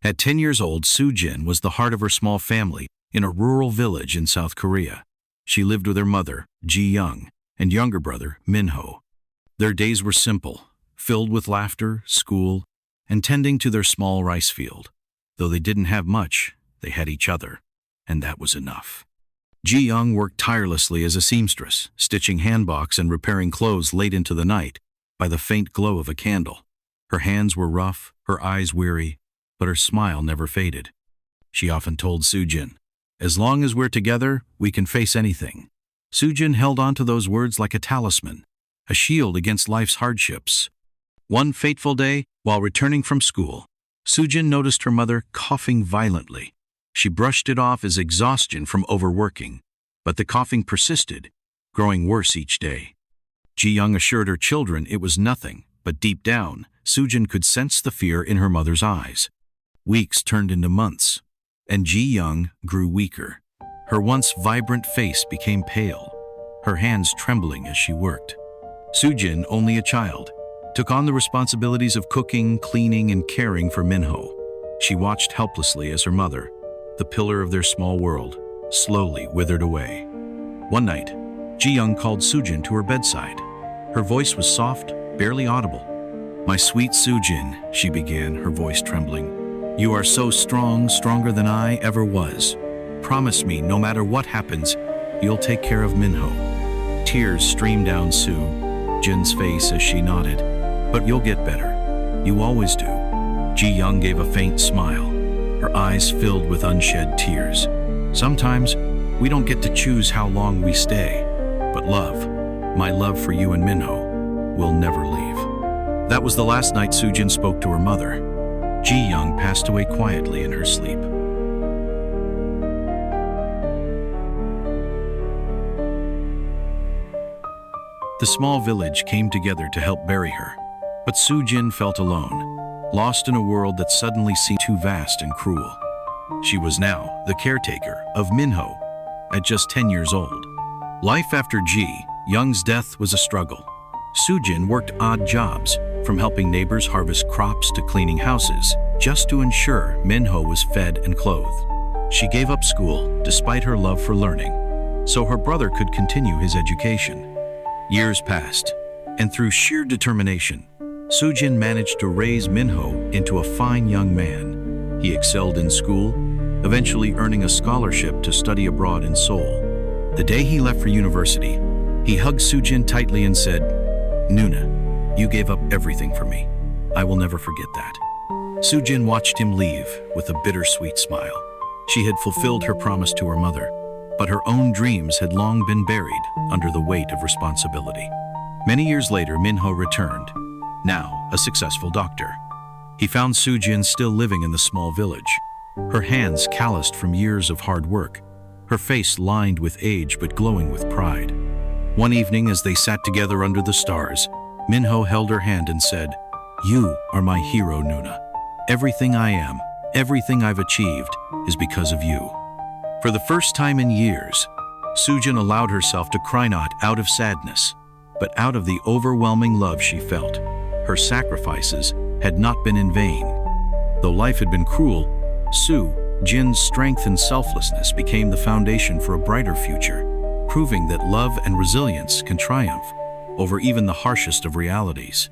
At 10 years old, Soo-jin was the heart of her small family in a rural village in South Korea. She lived with her mother, Ji-young, and younger brother, Min-ho. Their days were simple, filled with laughter, school, and tending to their small rice field. Though they didn't have much, they had each other, and that was enough. Ji-young worked tirelessly as a seamstress, stitching hanboks and repairing clothes late into the night by the faint glow of a candle. Her hands were rough, her eyes weary, but her smile never faded. She often told Soo-jin, "As long as we're together, we can face anything." Soo-jin held on to those words like a talisman, a shield against life's hardships. One fateful day, while returning from school, Soo-jin noticed her mother coughing violently. She brushed it off as exhaustion from overworking, but the coughing persisted, growing worse each day. Ji-young assured her children it was nothing, but deep down, Soo-jin could sense the fear in her mother's eyes. Weeks turned into months, and Ji-young grew weaker. Her once vibrant face became pale, her hands trembling as she worked. Soo-jin, only a child, took on the responsibilities of cooking, cleaning, and caring for Min-ho. She watched helplessly as her mother, the pillar of their small world, slowly withered away. One night, Ji-young called Soo-jin to her bedside. Her voice was soft, barely audible. "My sweet Soo-jin," she began, her voice trembling. "You are so strong, stronger than I ever was. Promise me, no matter what happens, you'll take care of Min-ho." Tears streamed down Soo-jin's face as she nodded. "But you'll get better. You always do." Ji-young gave a faint smile, her eyes filled with unshed tears. "Sometimes, we don't get to choose how long we stay, but love, my love for you and Min-ho, will never leave." That was the last night Soo-jin spoke to her mother. Ji-young passed away quietly in her sleep. The small village came together to help bury her, but Soo-jin felt alone, lost in a world that suddenly seemed too vast and cruel. She was now the caretaker of Min-ho at just 10 years old. Life after Ji-young's death was a struggle. Soo-jin worked odd jobs, from helping neighbors harvest crops to cleaning houses, just to ensure Min-ho was fed and clothed. She gave up school, despite her love for learning, so her brother could continue his education. Years passed, and through sheer determination, Soo-jin managed to raise Min-ho into a fine young man. He excelled in school, eventually earning a scholarship to study abroad in Seoul. The day he left for university, he hugged Soo-jin tightly and said, "Nuna, you gave up everything for me. I will never forget that." Soo-jin watched him leave with a bittersweet smile. She had fulfilled her promise to her mother, but her own dreams had long been buried under the weight of responsibility. Many years later, Min-ho returned, now a successful doctor. He found Soo-jin still living in the small village, her hands calloused from years of hard work, her face lined with age but glowing with pride. One evening, as they sat together under the stars, Min-ho held her hand and said, "You are my hero, Nuna. Everything I am, everything I've achieved, is because of you." For the first time in years, Soo-jin allowed herself to cry not out of sadness, but out of the overwhelming love she felt. Her sacrifices had not been in vain. Though life had been cruel, Soo-jin's strength and selflessness became the foundation for a brighter future, proving that love and resilience can triumph over even the harshest of realities.